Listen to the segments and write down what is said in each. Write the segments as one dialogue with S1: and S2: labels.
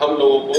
S1: ہم لوگوں کو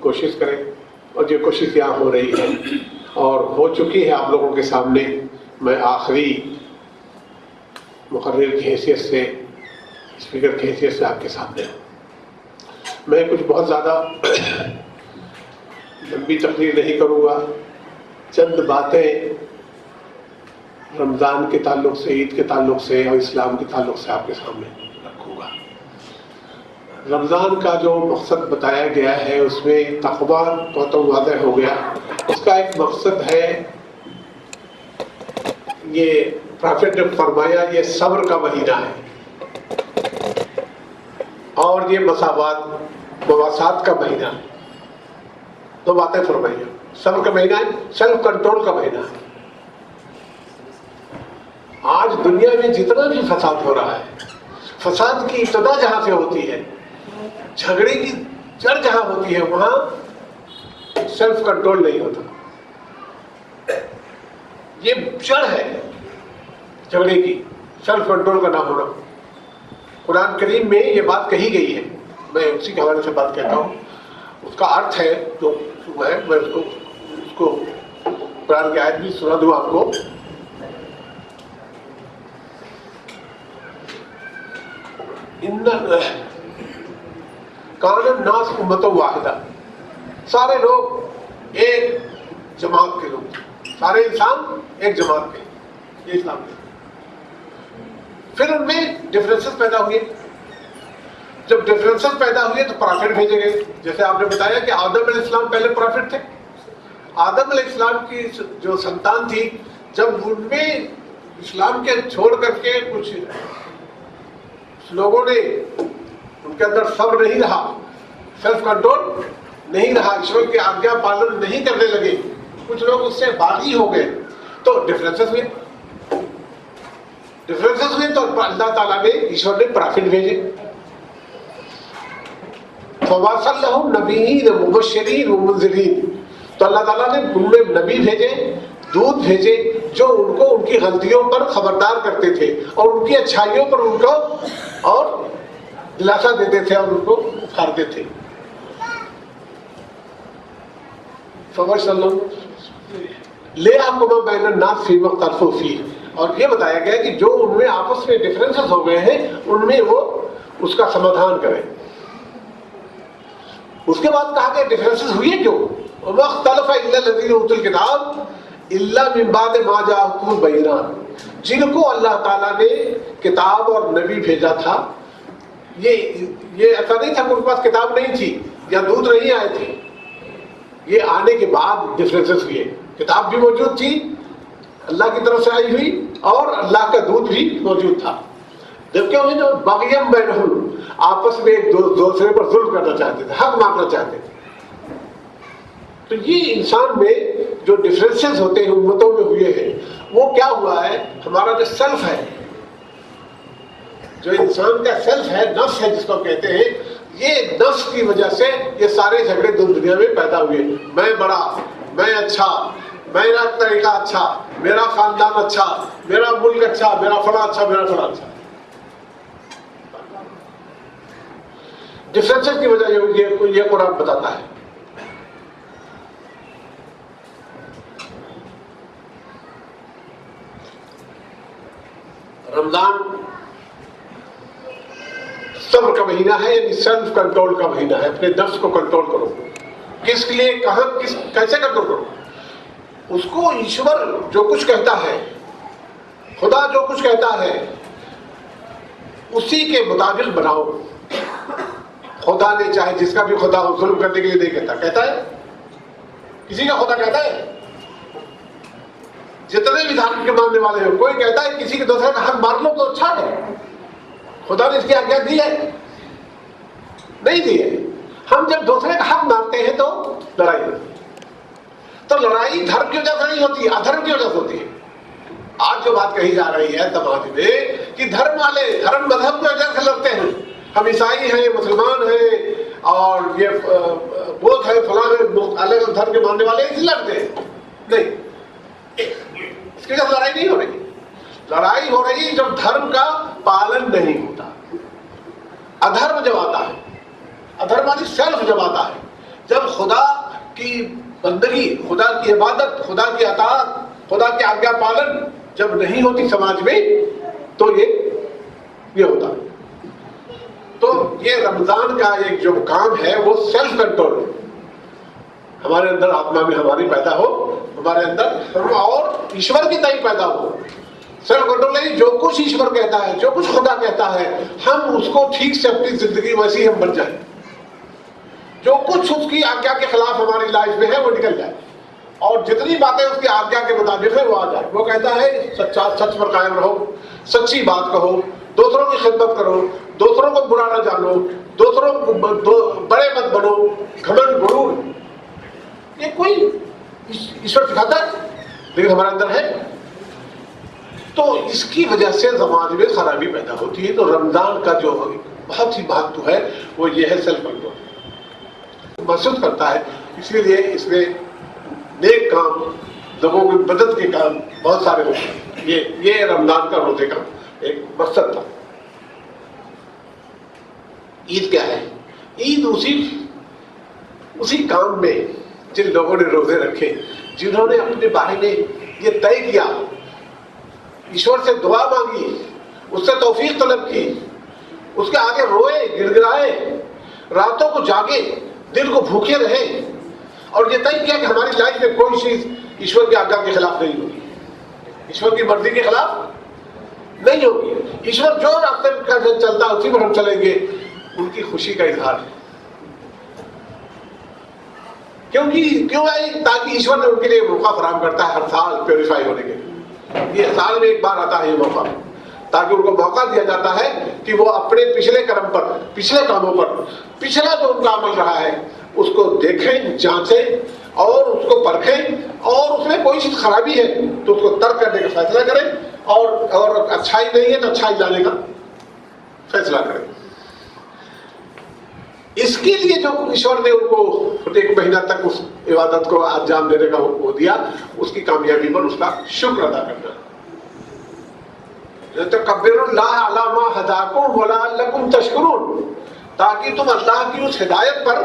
S2: کوشش کریں، اور یہ کوشش یہاں ہو رہی ہے اور ہو چکی ہے آپ لوگوں کے سامنے. میں آخری مقرر کی حیثیت سے، اسپیکر کی حیثیت سے آپ کے سامنے ہوں. میں کچھ بہت زیادہ لمبی تقریر نہیں کروں گا، چند باتیں رمضان کے تعلق سے، عید کے تعلق سے اور اسلام کے تعلق سے آپ کے سامنے رکھوں گا. رمضان کا جو مقصد بتایا گیا ہے اس میں تقویٰ تو واضح ہو گیا. اس کا ایک مقصد ہے، یہ پرافٹ نے فرمایا یہ صبر کا مہینہ ہے اور یہ مواسات کا مہینہ ہے. دو باتیں فرمائی. صبر کا مہینہ ہے، سیلف کنٹرول کا مہینہ ہے. آج دنیا میں جتنا بھی فساد ہو رہا ہے، فساد کی ابتدا جہاں سے ہوتی ہے، جھگڑے کی جڑ جہاں ہوتی ہے، وہاں سیلف کنٹرول نہیں ہوتا. یہ جڑ ہے جھگڑے کی، سیلف کنٹرول کا نہ ہونا. قرآن کریم میں یہ بات کہی گئی ہے، میں اسی کے حوالے سے بات کہتا ہوں. اس کا ارتھ ہے جو ہے، میں اس کو قرآن کی آیت بھی سنا دوں آپ کو. کان الناس امۃ واحدہ، سارے لوگ ایک جماعت کے لوگ، سارے انسان ایک جماعت کے، یہ اسلام ہے. پھر ان میں ڈفرینسز پیدا ہوئے. جب ڈفرینسز پیدا ہوئے تو پرافٹ بھیجے گئے. جیسے آپ نے بتایا کہ آدم علیہ السلام پہلے پرافٹ تھے. آدم علیہ السلام کی جو سنتان تھی، جب ان میں اسلام کے چھوڑ کر کے کچھ لوگوں نے، ان کے اندر صبر نہیں رہا، سیلف کنٹرول نہیں رہا، ایشور کی آگیا پالن نہیں کرنے لگے، کچھ لوگ اس سے باغی ہو گئے، تو ڈفرینسز ہوئے. تو اللہ تعالیٰ نے، ایشور نے پرافٹ بھیجے. فَوَاسَلْ لَهُمْ نَبِيِّينَ مُبَشِّرِينَ وَمُنذِرِينَ، تو اللہ تعالیٰ نے ان میں نبی بھیجے، دودت بھیجے، جو ان کو ان کی غلطیوں پر خبردار کرتے تھے اور ان کی اچھائیوں پر ان کو اور دلاسا دیتے تھے اور ان کو اکھارتے تھے. لِيَحْكُمَ بَيْنَ النَّاسِ فِيمَا اخْتَلَفُوا فِيهِ، اور یہ بتایا گیا کہ جو ان میں آپس میں ڈفرینسز ہو گئے ہیں ان میں وہ اس کا سمادھان کریں. اس کے بعد کہا کہ ڈفرینسز ہوئے کیوں؟ وَمَا اخْتَلَفَ إِلَّا الَّذِينَ أُوتُوا الْكِتَابَ إِلَّا مِن بَعْدِ مَا جَاءَهُمُ الْبَيِّنَاتُ، جن کو اللہ تعالیٰ نے کتاب اور نبی بھیجا تھا. یہ ایسا نہیں تھا کہ ان کے پاس کتاب نہیں تھی یا دودھ نہیں آئے تھے. یہ آنے کے بعد ڈفرینسز ہوئے. کتاب بھی موجود تھی، اللہ کی طرف سے آئی ہوئی، اور اللہ کا دودھ بھی موجود تھا. جبکہ وہ جو بغیم بینہم، آپس میں ایک دوسرے پر ظلم کرنا چاہتے تھے، حق مانگنا چاہتے تھے. تو یہ انسان میں جو ڈفرینسز ہوتے ہیں امتوں میں ہوئے ہیں، وہ کیا ہوا ہے؟ ہمارا جو سیلف ہے، جو انسان کا سیلف ہے، نفس ہے جس کو کہتے ہیں، یہ نفس کی وجہ سے یہ سارے جھگڑے دنیا میں پیدا ہوئے. میں بڑا، میں اچھا، میرا طریقہ اچھا، میرا خاندان اچھا، میرا ملک اچھا، میرا فلاں اچھا، میرا فلاں اچھا. ڈفرینسز کی وجہ یہ قرآن بتاتا ہے. رمضان صبر کا مہینہ ہے، یعنی سیلف کنٹرول کا مہینہ ہے. اپنے نفس کو کنٹرول کرو. کس کے لیے، کہاں، کیسے کنٹرول کرو؟ اس کو ایشور جو کچھ کہتا ہے، خدا جو کچھ کہتا ہے، اسی کے مطابق بناؤ. خدا نے چاہے جس کا بھی خدا ہو، ظلم کرنے کے لیے نہیں کہتا ہے. کسی کا خدا کہتا ہے؟ جتنے بھی دھرم کے ماننے والے ہیں، کوئی کہتا ہے کسی کے دوسرے کا حق مار لو تو اچھا ہے. خدا نے اس کی آگیا دی ہے؟ نہیں دی ہے. ہم جب دوسرے کا حق مارتے ہیں تو لڑائی ہوتی ہے. تو لڑائی دھرم کی وجہ سے نہیں ہوتی، ادھرم کی وجہ سے ہوتی ہے. آج جو بات کہی جا رہی ہے سماج میں کہ دھرم والے دھرم مذہب کی وجہ سے لڑتے ہیں، ہم عیسائی ہیں، مسلمان ہیں، اور یہ بودھ ہے، فلاں ہے، الگ الگ دھرم کے ماننے والے اس لیے لڑتے ہیں. نہیں، اس کی وجہ سے لڑائی نہیں ہو رہی. لڑائی ہو رہی جب دھرم کا پالن نہیں ہوتا. ادھرم جب آتا ہے، ادھرم والی سیلف جب آتا ہے، جب خدا کی بندگی، خدا کی عبادت، خدا کی اطاعت، خدا کی آگیا پالن جب نہیں ہوتی سماج میں تو یہ ہوتا. تو یہ رمضان کا ایک جو کام ہے وہ سیلف کنٹرول، ہمارے اندر آتما میں ہماری پیدا ہو، ہمارے اندر ہم اور ایشور کی طرح پیدا ہو. سیلف کنٹرول نہیں، جو کچھ ایشور کہتا ہے، جو کچھ خدا کہتا ہے، ہم اس کو ٹھیک سے اپنی زندگی ویسی ہم بن جائیں. جو کچھ اس کی آگیا کے خلاف ہماری لائف میں ہے وہ نکل جائے، اور جتنی باتیں اس کی آگیا کے مطابق ہے وہ آ جائے. وہ کہتا ہے سچ پر قائم رہو، سچی بات کہو، دوسروں کی خدمت کرو، دوسروں کو برا نہ جانو، دوسروں کو بڑے مت بنو، گھمنڈ غرور. یہ کوئی ایشور سکھاتا ہے لیکن ہمارے اندر ہے. تو اس کی وجہ سے سماج میں خرابی پیدا ہوتی ہے. تو رمضان کا جو بہت ہی مہتو ہے وہ یہ ہے سیلف کنٹرول. محسوس کرتا ہے، اسی لیے اس میں نیک کام، لوگوں کی مدد کے کام بہت سارے ہوتے ہیں. یہ رمضان کا روزے کا ایک مقصد تھا. عید کیا ہے؟ عید اسی کام میں جن لوگوں نے روزے رکھے، جنہوں نے اپنے بارے میں یہ طے کیا، ایشور سے دعا مانگی، اس سے توفیق طلب کی، اس کے آگے روئے، گڑ گڑائے، راتوں کو جاگے، دل کو بھوکے رہے، اور یہ طے کیا کہ ہماری لائف میں کوئی چیز ایشور کی آگیا کے خلاف نہیں ہوگی، ایشور کی مرضی کے خلاف نہیں ہوگی. ایشور جو راستے میں چلتا اسی پر ہم چلیں گے. ان کی خوشی کا اظہار ہے. کیوں آئی؟ تاکہ ایشور نے ان کے لیے موقع فراہم کرتا ہے ہر سال پیوریفائی ہونے کے لیے. یہ سال میں ایک بار آتا ہے یہ موقع، تاکہ ان کو موقع دیا جاتا ہے کہ وہ اپنے پچھلے کرم پر، پچھلے کاموں پر، پچھلا جو ان کا عمل رہا ہے اس کو دیکھیں، جانچیں اور اس کو پرکھیں، اور اس میں کوئی چیز خرابی ہے تو اس کو ترک کرنے کا فیصلہ کریں، اور اچھائی نہیں ہے تو اچھائی لانے کا فیصلہ کریں. اس کے لیے جو ایشور نے ان کو 1 مہینہ تک اس عبادت کو انجام دینے کا وہ دیا، اس کی کامیابی پر اس کا شکر ادا کرنا. تکبروا اللہ علی ما ہداکم ولعلکم تشکرون، تاکہ تم اللہ کی اس ہدایت پر،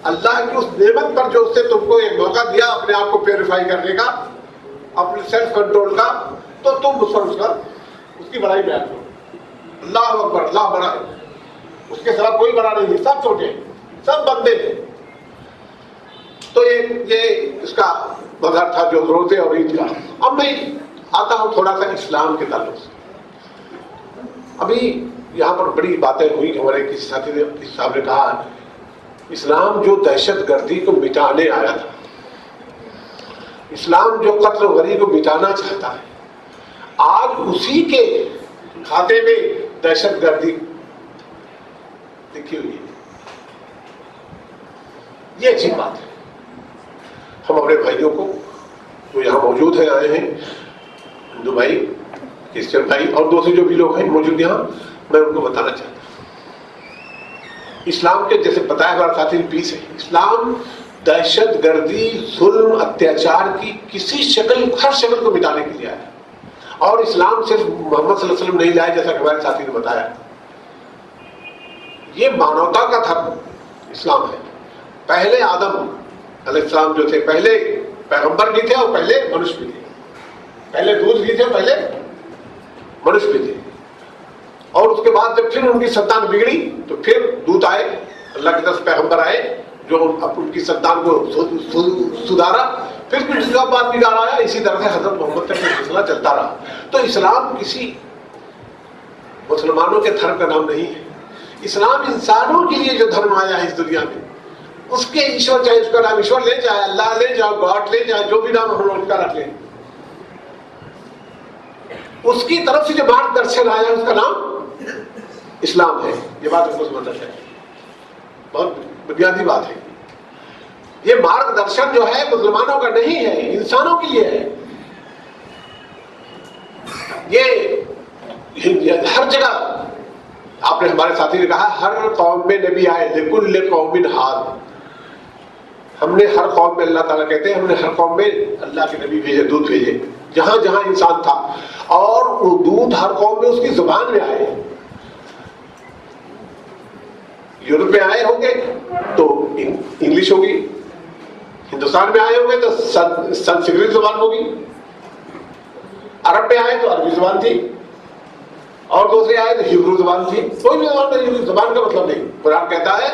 S2: اللہ کی اس نعمت پر جو اس سے تم کو ایک موقع دیا اپنے آپ کو پیوریفائی کرنے کا، اپنے سیلف کنٹرول کا، تو تم اس کی بڑائی بیان کرو. اللہ اکبر، اللہ بڑا ہے، اس کے ساتھ کوئی بڑا نہیں ہے، سب چھوٹے ہیں، سب بندے ہیں. تو یہ اس کا مظہر تھا جو روزے اور عید کا. اب میں آتا ہوں تھوڑا سا اسلام کے تعلق سے. ابھی یہاں پر بڑی باتیں ہوئی، ہمارے کسی ساتھی نے صاحب نے کہا اسلام جو دہشت گردی کو مٹانے آیا تھا، اسلام جو قتل و غری کو مٹانا چاہتا ہے، آج اسی کے کھاتے میں دہشت گردی لکھی ہوئی ہے. یہ عجیب بات ہے. ہم اپنے بھائیوں کو جو یہاں موجود ہیں، آئے ہیں، ہندو بھائی، کرسچن بھائی اور دوسرے جو بھی لوگ ہیں موجود یہاں، میں ان کو بتانا چاہتا ہوں اسلام کے جیسے بتایا ہمارا ساتھی پیس ہے. اسلام دہشت گردی، ظلم، اتیاچار کی کسی شکل، ہر شکل کو مٹانے کے لیے آیا. اور اسلام صرف محمد صلی اللہ علیہ وسلم نہیں لائے جیسا کہ ہمارے ساتھی نے بتایا، یہ مانوتا کا دھرم اسلام ہے. پہلے آدم علیہ السلام جو تھے، پہلے پیغمبر بھی تھے اور پہلے منش بھی تھے. پہلے دودھ بھی تھے، پہلے منش بھی تھے. اور اس کے بعد جب پھر ان کی سنتان بگڑی تو پھر دودھ آئے، اللہ کی طرف پیغمبر آئے جو ان کی سنتان کو سدھارا. پھر اس کا بعد بگاڑ آیا. اسی طرح سے حضرت محمد تک یہ سلسلہ چلتا رہا. تو اسلام کسی مسلمانوں کے دھرم کا نام نہیں ہے. اسلام انسانوں کے لیے جو دھرم آیا ہے اس دنیا میں، اس کے ایشور، چاہے اس کا نام ایشور لے جائے، اللہ لے جائے، گاڈ لے جائے، جو بھی نام ہم لوگ کا رکھ لیں، اس کی طرف سے جو مارگ درشن آیا ہے اس کا نام اسلام ہے. یہ بات ہم کو سمجھنا چاہیے، بہت بنیادی بات ہے. یہ مارگ درشن جو ہے مسلمانوں کا نہیں ہے، انسانوں کے لیے ہے. یہ ہر جگہ آپ نے، ہمارے ساتھی نے کہا ہر قوم میں نبی آئے، لکل قوم ہاد. ہم نے ہر قوم میں، اللہ تعالیٰ کہتے ہیں ہم نے ہر قوم میں اللہ کے نبی بھیجے، دودھ بھیجے، جہاں جہاں انسان تھا. اور وہ دودھ ہر قوم میں اس کی زبان میں آئے. یورپ میں آئے ہوں گے تو انگلش ہوگی، ہندوستان میں آئے ہوں گے تو سنسکرت زبان ہوگی، عرب میں آئے تو عربی زبان تھی، اور دوسرے آئے تو ہیبرو زبان تھی. کوئی بھی زبان نہیں، زبان کا مطلب نہیں. قرآن کہتا ہے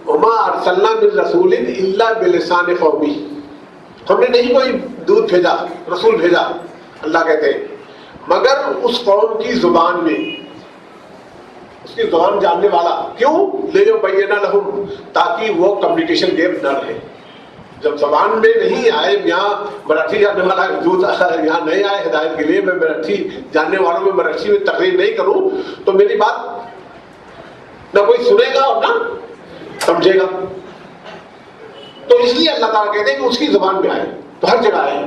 S2: وما ارسلنا من رسول الا بلسان قومی، ہم نے نہیں کوئی دودھ بھیجا، رسول بھیجا، اللہ کہتے ہیں، مگر اس قوم کی زبان میں، اس کی زبان جاننے والا. کیوں؟ لیبین لہم، تاکہ وہ کمیونیکیشن گیپ نہ رہے. جب زبان میں نہیں آئے، یہاں مراٹھی جاننے والا دودھ یہاں نہیں آئے ہدایت کے لیے، میں مراٹھی جاننے والوں میں مراٹھی میں تقریر نہیں کروں تو میری بات نہ کوئی سنے گا اور نہ سمجھے گا. تو اس لیے اللہ تعالیٰ کہتے ہیں کہ اس کی زبان میں آئے، تو ہر جگہ آئے.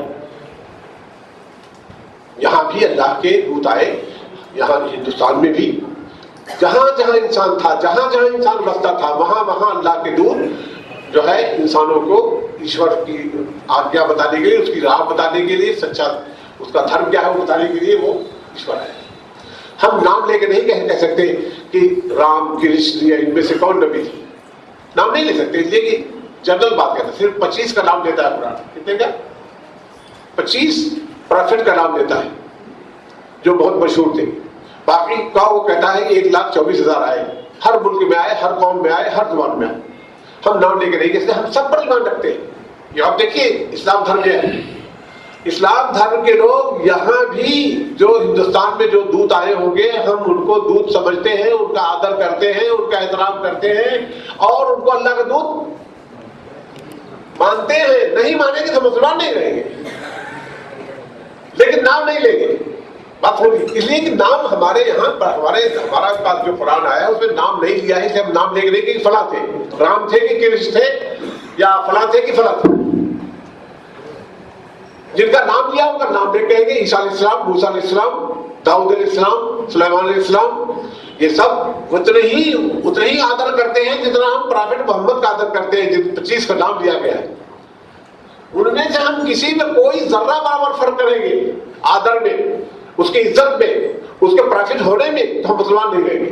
S2: یہاں بھی اللہ کے دودھ آئے، یہاں ہندوستان میں بھی، جہاں جہاں انسان تھا، جہاں جہاں انسان بستا تھا، وہاں وہاں اللہ کے دودھ جو ہے انسانوں کو ایشور کی آگیا بتانے کے لیے، اس کی راہ بتانے کے لیے، سچا اس کا دھرم کیا ہے وہ بتانے کے لیے وہ ایشور ہے. ہم نام لے کے نہیں کہہ سکتے کہ رام، کرشن یا ان میں سے کون نبی تھے، نام نہیں لے سکتے، اس لیے کہ جنرل بات کہتا ہے. صرف 25 کا نام لیتا ہے قرآن. کتنے کا؟ 25 پروفٹ کا نام لیتا ہے جو بہت مشہور تھے. باقی کا وہ کہتا ہے کہ 1,24,000 آئے، ہر ملک میں آئے، ہر قوم میں آئے، ہر زبان میں آئے. ہم نام لے کے نہیں کہتے، ہم سب پر ایمان رکھتے ہیں. یہ آپ دیکھیے اسلام دھرم ہے، اسلام دھرم کے لوگ یہاں بھی جو ہندوستان میں جو دودھ آئے ہوں گے، ہم ان کو دودھ سمجھتے ہیں، ان کا آدر کرتے ہیں، ان کا احترام کرتے ہیں، اور ان کو اللہ کا دودھ مانتے ہیں. نہیں مانیں گے تو مسلمان نہیں رہیں گے، لیکن نام نہیں لیں گے. بات ہوگی اس لیے کہ نام ہمارے یہاں پر ہمارا پاس جو قرآن آیا ہے اس میں نام نہیں لیا ہے، اس لیے ہم نام لے کے نہیں کہ فلاں تھے، رام تھے کہ کرشن تھے، یا فلاں تھے کہ فلاں تھے. جن کا نام لیا ان کا نام لے کہیں گے. عیسیٰ علیہ السلام، موسیٰ علیہ السلام، داؤد علیہ السلام، سلیمان علیہ السلام، یہ سب اتنے ہی آدر کرتے ہیں جتنا ہم پرافٹ محمد کا آدر کرتے ہیں، جن 25 کا نام لیا گیا ہے. ان میں سے ہم کسی میں کوئی ذرہ برابر فرق کریں گے آدر میں، اس کی عزت میں، اس کے پرافٹ ہونے میں، تو ہم مسلمان نہیں رہیں گے.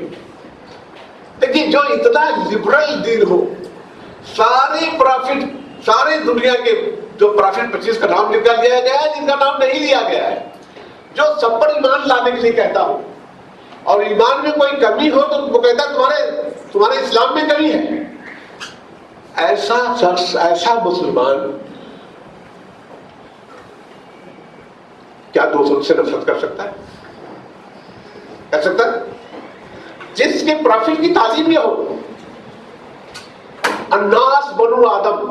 S2: لیکن جو اتنا لبرل دین ہو، سارے پرافٹ، سارے دنیا کے جو پرافٹ 25 کا نام لکھا لیا گیا ہے، جن کا نام نہیں لیا گیا ہے، جو سب پر ایمان لانے کے لیے کہتا ہوں، اور ایمان میں کوئی کمی ہو تو وہ کہتا ہے تمہارے اسلام میں کمی ہے. ایسا شخص، ایسا مسلمان کیا دوسروں سے نفرت کر سکتا ہے؟ کر سکتا ہے؟ جس کے پرافٹ کی تعلیم یہ ہو، الناس بنو آدم،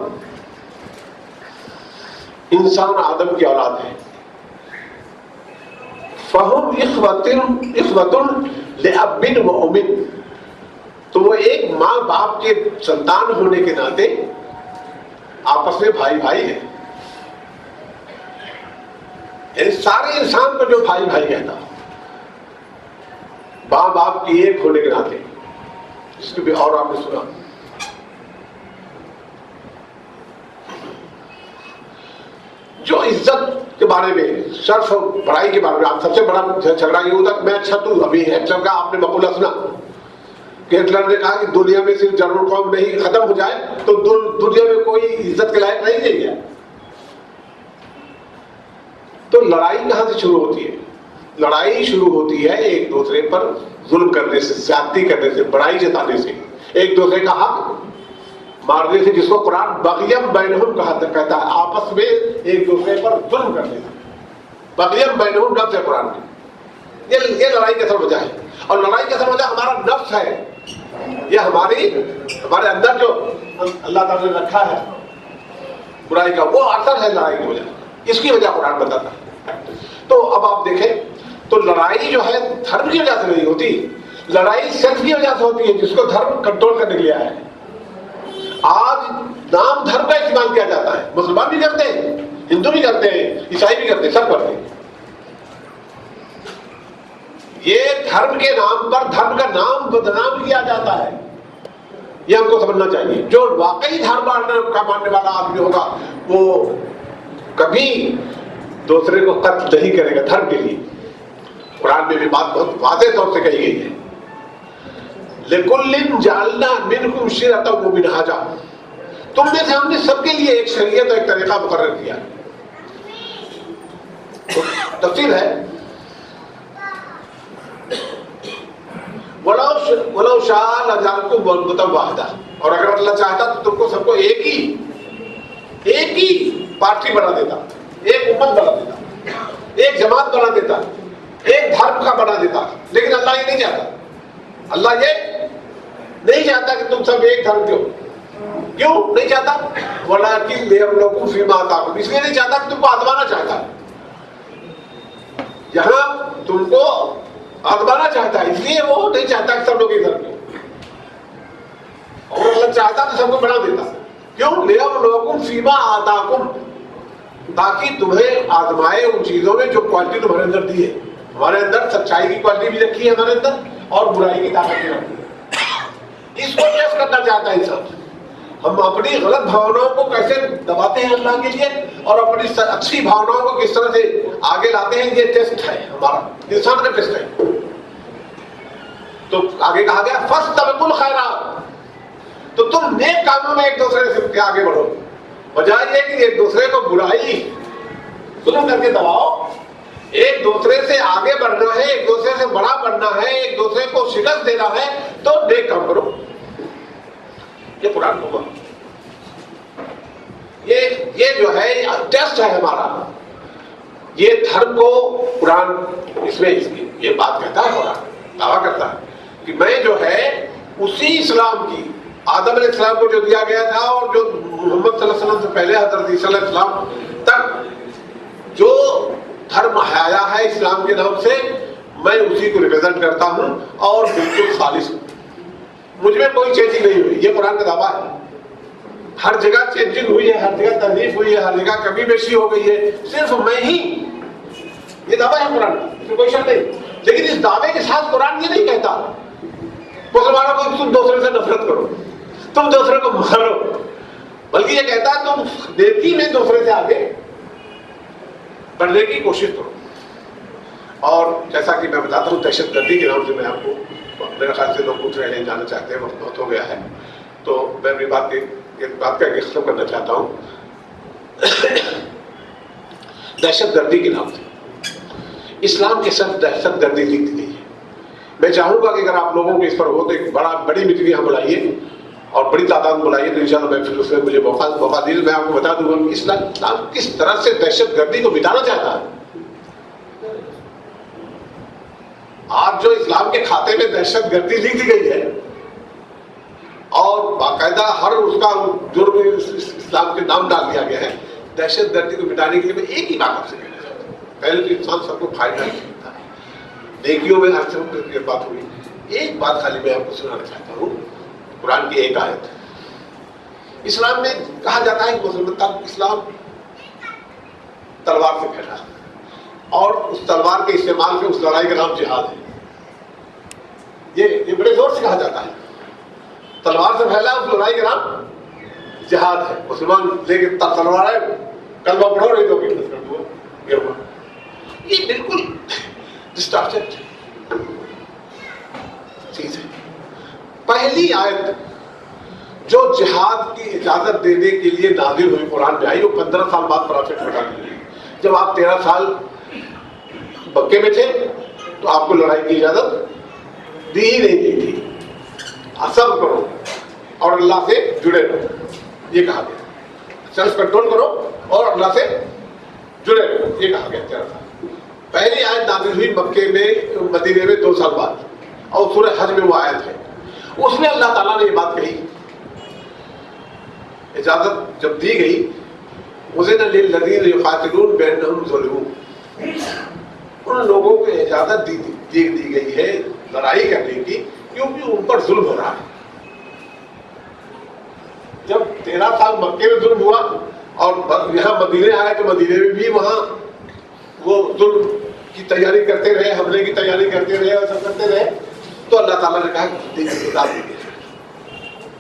S2: انسان آدم کی اولاد ہے، فہم اخوۃ لأب و ام، تو وہ ایک ماں باپ کے سنتان ہونے کے ناطے آپس میں بھائی بھائی ہیں. سارے انسان کو جو بھائی بھائی کہتا، ماں باپ کی ایک ہونے کے ناطے. اس کی بھی اور آپ نے سنا، جو عزت کے بارے میں، شرف اور بڑائی کے بارے میں، آپ سب سے بڑا جھگڑا یہ ہوتا کہ میں اچھا تو ابھی ہٹلر کا آپ نے مقولہ سنا کہ ہٹلر نے کہا کہ دنیا میں صرف جرمن قوم نہیں ختم ہو جائے تو دنیا میں کوئی عزت کے لائق نہیں رہے گا. تو لڑائی کہاں سے شروع ہوتی ہے؟ لڑائی شروع ہوتی ہے ایک دوسرے پر ظلم کرنے سے، زیادتی کرنے سے، بڑائی جتانے سے، ایک دوسرے کا حق مارنے سے، جس کو قرآن بغیم بینہم کہتا ہے، آپس میں ایک دوسرے پر ظلم کرنے سے. بغیم بینہم لفظ ہے قرآن میں. یہ لڑائی کی اصل وجہ ہے، اور لڑائی کی اصل وجہ ہمارا نفس ہے. یہ ہمارے اندر جو اللہ تعالیٰ نے رکھا ہے برائی کا، وہ اثر ہے لڑائی کی وجہ. اس کی وجہ قرآن بتاتا ہے. تو اب آپ دیکھیں تو لڑائی جو ہے دھرم کی وجہ سے نہیں ہوتی، لڑائی سیلف کی وجہ سے ہوتی ہے، جس کو دھرم کنٹرول کرنے کے لیے آیا ہے. آج نام دھرم کا استعمال کیا جاتا ہے، مسلمان بھی کرتے ہیں، ہندو بھی کرتے ہیں، عیسائی بھی کرتے ہیں، سب کرتے ہیں. یہ دھرم کے نام پر دھرم کا نام بدنام کیا جاتا ہے. یہ ہم کو سمجھنا چاہیے. جو واقعی دھرم کا ماننے والا آدمی ہوگا وہ کبھی دوسرے کو قتل نہیں کرے گا دھرم کے لیے. قرآن میں بھی بات بہت واضح طور سے کہی گئی ہے. لِكُلٍّ جَعَلْنَا مِنْكُمْ شِرْعَةً وَمِنْهَاجًا، تم میں سے ہم نے سب کے لیے ایک شریعت اور ایک طریقہ مقرر کیا. تفصیل ہے. وَلَوْ شَاءَ لَجَعَلَكُمْ أُمَّةً وَاحِدَةً، اور اگر اللہ چاہتا تو تم کو سب کو ایک ہی پارٹی بنا دیتا، ایک امت بنا دیتا، ایک جماعت بنا دیتا، ایک دھرم کا بنا دیتا. لیکن اللہ یہ نہیں چاہتا. اللہ یہ نہیں چاہتا کہ تم سب ایک دھرم کے ہو. کیوں نہیں چاہتا؟ وَلَٰكِن لِيَبْلُوَكُمْ فِي مَا آتَاكُمْ، اس لیے نہیں چاہتا کہ تم کو آزمانا چاہتا ہے. یہاں تم کو آزمانا چاہتا ہے، اس لیے وہ نہیں چاہتا کہ سب لوگ ایک دھرم کے ہو. اور اللہ چاہتا تو سب کو بنا دیتا. کیوں؟ لِيَبْلُوَكُمْ فِي مَا آتَاكُمْ، تاکہ تمہیں آزمائے ان چیزوں میں جو کوالٹی تمہارے اندر دی ہے. ہمارے اندر سچائی کی کوالٹی بھی رکھی ہے ہمارے اندر، اور برائی کی طاقت بھی رکھی ہے. اس کو ٹیسٹ کرنا چاہتا ہے انسان. ہم اپنی غلط بھاوناؤں کو کیسے دباتے ہیں اللہ کے لیے، اور اپنی اچھی بھاوناؤں کو کس طرح سے آگے لاتے ہیں. یہ ٹیسٹ ہے ہمارا، انسان کا ٹیسٹ ہے. تو آگے کہا گیا فَاسْتَبِقُوا الْخَيْرَاتِ، تو تم نیک کاموں میں ایک دوسرے سے آگے بڑھو، بجائے یہ کہ ایک دوسرے کو برائی ظلم کر کے دباؤ. ایک دوسرے سے آگے بڑھنا ہے، ایک دوسرے سے بڑا بننا ہے، ایک دوسرے کو شکست دینا ہے، تو نیک کام کرو. یہ قرآن کو یہ جو ہے ٹیسٹ ہے ہمارا. یہ دھرم کو قرآن اس میں یہ بات کہتا ہے، قرآن دعویٰ کرتا ہے کہ میں جو ہے اسی اسلام کی، آدم علیہ السلام کو جو دیا گیا تھا اور جو محمد صلی اللہ علیہ وسلم سے پہلے حضرت عیسیٰ علیہ السلام تک جو دھرم آیا ہے اسلام کے نام سے، میں اسی کو ریپرزینٹ کرتا ہوں اور بالکل خالص ہوں. مجھ میں کوئی چینجنگ نہیں ہوئی. یہ قرآن کا دعویٰ ہے. ہر جگہ چینجنگ ہوئی ہے، ہر جگہ تحریف ہوئی ہے، ہر جگہ کمی بیشی ہو گئی ہے، صرف میں ہی. یہ دعویٰ ہے قرآن، اس میں کوئی شک نہیں. لیکن اس دعوے کے ساتھ قرآن یہ نہیں کہتا مسلمانوں کو تم دوسرے سے نفرت کرو، تم دوسرے کو مارو، بلکہ یہ کہتا ہے تم نیکی میں دوسرے سے آگے بڑھنے کی کوشش کرو. اور جیسا کہ میں بتاتا ہوں، دہشت گردی کے نام سے میں آپ کو، میرے خیال سے لوگ پوچھ رہے ہیں، جانا چاہتے ہیں، وقت بہت ہو گیا ہے، تو میں اپنی بات کا ختم کرنا چاہتا ہوں. دہشت گردی کے نام سے اسلام کے ساتھ دہشت گردی لکھ دی گئی ہے. میں چاہوں گا کہ اگر آپ لوگوں کو اس پر ہو تو ایک بڑی میٹنگ یہاں بلائیے اور بڑی تعداد میں بلائیے، تو انشاءاللہ میں پھر اس میں مجھے موقع دیجیے. میں آپ کو بتا دوں گا کہ اسلام کس طرح سے دہشت گردی کو مٹانا چاہتا ہے. آج جو اسلام کے کھاتے میں دہشت گردی لکھ دی گئی ہے اور باقاعدہ ہر اس کا جرم اسلام کے نام ڈال دیا گیا ہے، دہشت گردی کو مٹانے کے لیے میں ایک ہی بات آپ سے کہنا چاہتا ہوں. پہلے تو انسان سب کو فائدہ ہی سکتا ہے، نیکیوں میں ہر سے یہ بات ہوئی. ایک بات خالی میں آپ کو سنانا چاہتا ہوں، قرآن کی ایک آیت. اسلام میں کہا جاتا ہے کہ اسلام تلوار سے پھیلا، اور اس تلوار کے استعمال سے اس لڑائی کا نام جہاد ہے. یہ بڑے زور سے کہا جاتا ہے، تلوار سے پھیلا اس لڑائی کا نام جہاد ہے. مسلمان لے کے تلوار ہے، کلمہ پڑھو نہیں تو یہ بالکل ڈسٹارٹڈ چیز ہے. پہلی آیت جو جہاد کی اجازت دینے کے لیے نازل ہوئی قرآن میں آئی، وہ 15 سال بعد پرافٹ بتا دی. جب آپ 13 سال مکے میں تھے تو آپ کو لڑائی کی اجازت دی ہی نہیں گئی تھی. صبر کرو اور اللہ سے جڑے رہو، یہ کہا گیا. سیلف کنٹرول کرو اور اللہ سے جڑے رہو، یہ کہا گیا 13 سال. پہلی آیت نازل ہوئی مکے میں، مدینے میں 2 سال بعد، اور سورہ حج میں وہ آیت ہے. اس میں اللہ تعالیٰ نے یہ بات کہی، اجازت جب دی گئی، اذن للذین یقاتلون بانہم ظلموا، ان لوگوں کو اجازت دی گئی ہے لڑائی کرنے کی کیونکہ ان پر ظلم ہو رہا ہے. جب 13 سال مکے میں ظلم ہوا اور یہاں مدینے آئے تو مدینے میں بھی وہاں وہ ظلم کی تیاری کرتے رہے، حملے کی تیاری کرتے رہے اور سب کرتے رہے، تو اللہ تعالیٰ نے کہا کہ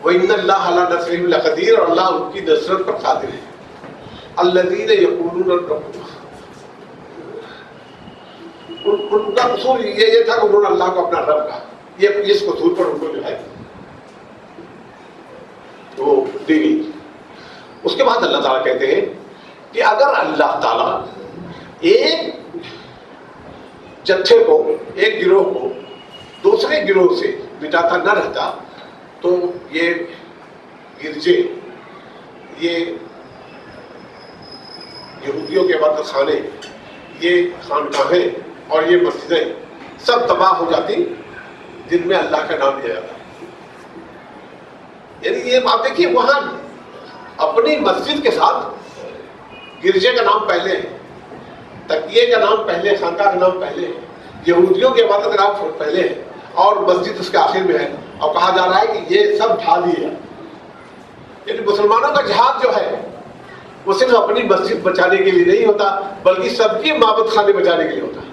S2: وَإِنَّ اللَّهَ عَلَىٰ نَصْرِهِمْ لَقَدِيرٌ، اور اللہ ان کی نصرت پر قادر ہے. الَّذِينَ يَقُولُونَ رَبُّنَا، ان کا قصور یہ تھا کہ انہوں نے اللہ کو اپنا رب کہا. یہ اس قصور پر ان کو جو ہے وہ دی گئی۔ اس کے بعد اللہ تعالیٰ کہتے ہیں کہ اگر اللہ تعالیٰ ایک جتھے کو، ایک گروہ کو دوسرے گروہ سے مٹاتا نہ رہتا تو یہ گرجے، یہ یہودیوں کے عبادت خانے، یہ خانقاہیں اور یہ مسجدیں سب تباہ ہو جاتی جن میں اللہ کا نام لیا جاتا۔ یعنی یہ بات دیکھیے، وہاں اپنی مسجد کے ساتھ گرجے کا نام پہلے ہے، تکیے کا نام پہلے، خانقاہ کا نام پہلے ہے، یہودیوں کی عبادت کا نام پہلے ہے اور مسجد اس کے آخر میں ہے، اور کہا جا رہا ہے کہ یہ سب ڈھا دیے۔ یعنی مسلمانوں کا جہاد جو ہے وہ صرف اپنی مسجد بچانے کے لیے نہیں ہوتا بلکہ سب کی معبد خانے بچانے کے لیے ہوتا ہے۔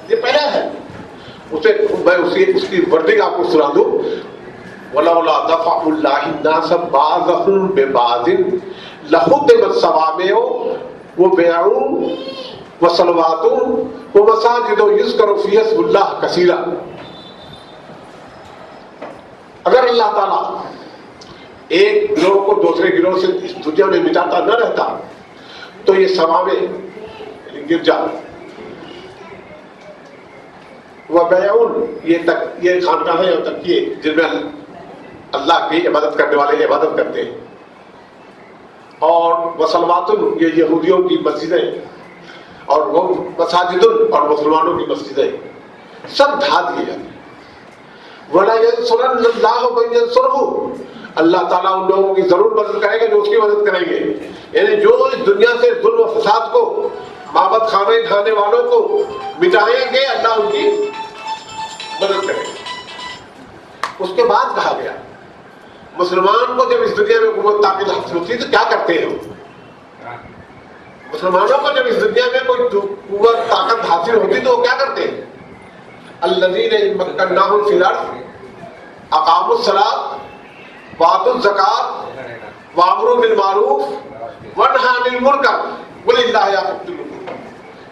S2: یہ پہلا ہے، میں اس کی ورڈنگ آپ کو سنا دوں۔ وَلَوْلَا دَفْعُ اللَّهِ النَّاسَ بَعْضَهُم بِبَعْضٍ لَهُدِّمَتْ صَوَامِعُ وَبِيَعٌ وَصَلَوَاتٌ وَمَسَاجِدُ يُذْكَرُ فِيهَا اسْمُ اللَّهِ كَثِيرًا۔ اگر اللہ تعالیٰ ایک گروہ کو دوسرے گروہ سے اس دنیا میں مٹاتا نہ رہتا تو یہ صوامع یعنی گرجا، وَبِيَعٌ یہ خانقاہیں اور تکیے جن میں اللہ کی عبادت کرنے والے عبادت کرتے ہیں، اور وصلوات یہ یہودیوں کی مسجدیں، اور وہ مساجد اور مسلمانوں کی مسجدیں سب ڈھا دیے جاتے ہیں۔ وَلَا يَنْصُرَنَّ اللَّهُ مَن يَنْصُرُهُ، اللہ تعالیٰ ان لوگوں کی ضرور مدد کرے گا جو اس کی مدد کریں گے۔ یعنی جو اس دنیا سے ظلم و فساد کو، معبد خانے ڈھانے والوں کو مٹائیں گے، اللہ ان کی مدد کرے گا۔ اس کے بعد کہا گیا مسلمان کو جب اس دنیا میں قوت طاقت حاصل ہوتی ہے تو کیا کرتے ہیں؟ مسلمانوں کو جب اس دنیا میں کوئی قوت طاقت حاصل ہوتی تو وہ کیا کرتے ہیں؟ الذین مکناہم فی الارض اقاموا الصلاۃ وآتوا الزکاۃ وامروا بالمعروف ونہوا عن المنکر وللہ عاقبۃ الامور۔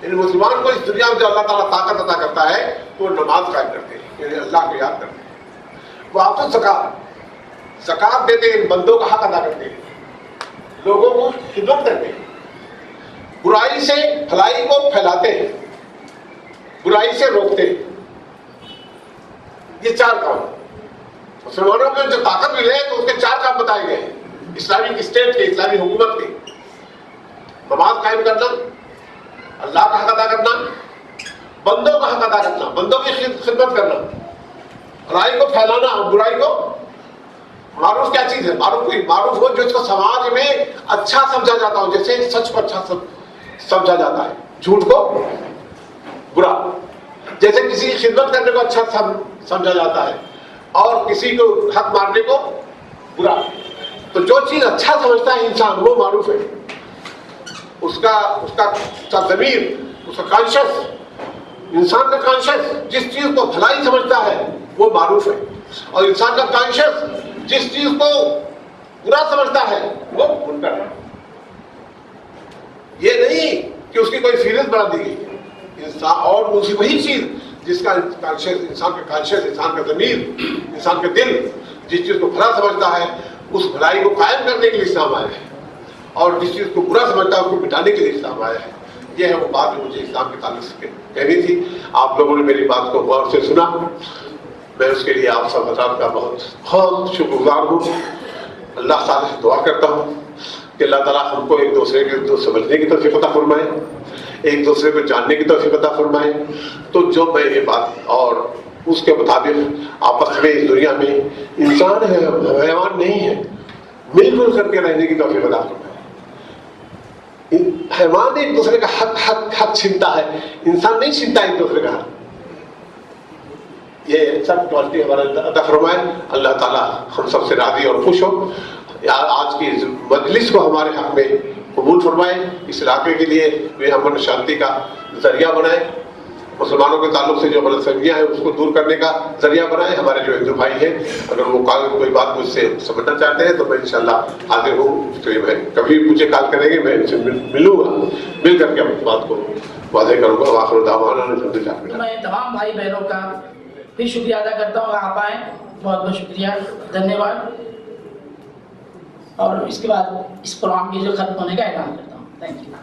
S2: یعنی مسلمان کو اس دنیا میں جو اللہ تعالیٰ طاقت عطا کرتا ہے تو وہ نماز قائم کرتے ہیں، یعنی اللہ کو یاد کرتے ہیں، وآتوا الزکاۃ زکات دیتے ہیں، بندوں کا حق ادا کرتے ہیں، لوگوں کو خدمت کرتے ہیں، برائی سے بھلائی کو پھیلاتے ہیں، برائی سے روکتے ہیں۔ یہ چار کام مسلمانوں کو جو طاقت ملے تو اس کے چار کام بتائے گئے ہیں اسلامک اسٹیٹ کے، اسلامی حکومت کے۔ نماز قائم کرنا، اللہ کا حق ادا کرنا، بندوں کا حق ادا کرنا، بندوں کی خدمت کرنا، برائی کو پھیلانا، برائی کو، معروف کیا چیز ہے؟ معروف وہ جو اس کو سماج میں اچھا سمجھا جاتا ہو، جیسے سچ کو اچھا سمجھا جاتا ہے، جھوٹ کو برا، جیسے کسی کی خدمت کرنے کو اچھا سمجھا جاتا ہے اور کسی کو حق مارنے کو برا۔ تو جو چیز اچھا سمجھتا ہے انسان وہ معروف ہے، اس کا ضمیر، اس کا کانشس، انسان کا کانشس جس چیز کو بھلائی سمجھتا ہے وہ معروف ہے، اور انسان کا کانشس جس چیز کو برا سمجھتا ہے وہ منکر ہے۔ یہ نہیں کہ اس کی کوئی فہرست بنا دی گئی انسان، اور اسی وہی چیز جس کا کانشس، انسان کا کانشس، انسان کا ضمیر، انسان کا دل جس چیز کو بھلا سمجھتا ہے اس بھلائی کو قائم کرنے کے لیے اسلام آیا ہے، اور جس چیز کو برا سمجھتا ہے اس کو مٹانے کے لیے اسلام آیا ہے۔ یہ ہے وہ بات جو مجھے اسلام کے تعلق سے کہنی تھی۔ آپ لوگوں نے میری بات کو غور سے سنا، میں اس کے لیے آپ سب حضرات کا بہت بہت شکر گزار ہوں۔ اللہ تعالیٰ سے دعا کرتا ہوں کہ اللہ تعالیٰ ہم کو ایک دوسرے کے سمجھنے کی توفیق عطا فرمائے، ایک دوسرے کو جاننے کی توفیق عطا فرمائے۔ تو جو میں یہ بات اور اس کے مطابق آپس میں اس دنیا میں انسان ہے، حیوان نہیں ہے، مل جل کر کے رہنے کی توفیق عطا فرمائے۔ حیوان ایک دوسرے کا حق چھینتا ہے، انسان نہیں چھینتا ایک دوسرے کا حق۔ یہ سب کوالٹی ہمارا عطا فرمائے۔ اللہ تعالیٰ ہم سب سے راضی اور خوش ہو۔ آج کی مجلس کو ہمارے حق میں قبول فرمائے، اس علاقے کے لیے بھی امن شانتی کا ذریعہ بنائے، مسلمانوں کے تعلق سے جو غلط فہمیاں ہیں اس کو دور کرنے کا ذریعہ بنائے۔ ہمارے جو ہندو بھائی ہیں اگر وہ کوئی بات مجھ سے سمجھنا چاہتے ہیں تو میں انشاءاللہ حاضر ہوں، تو میں کبھی مجھے کال کریں گے، میں ان سے ملوں گا، مل کر کے اپنی بات کو واضح کروں گا۔ آخر دعوانا الحمدللہ۔
S3: میں تمام بھائی بہنوں کا پھر شکریہ ادا کرتا ہوں، آپ آئیں، بہت بہت شکریہ، دھنیہ واد. اور اس کے بعد اس پروگرام کے جو ختم ہونے کا اعلان کرتا ہوں. Thank you.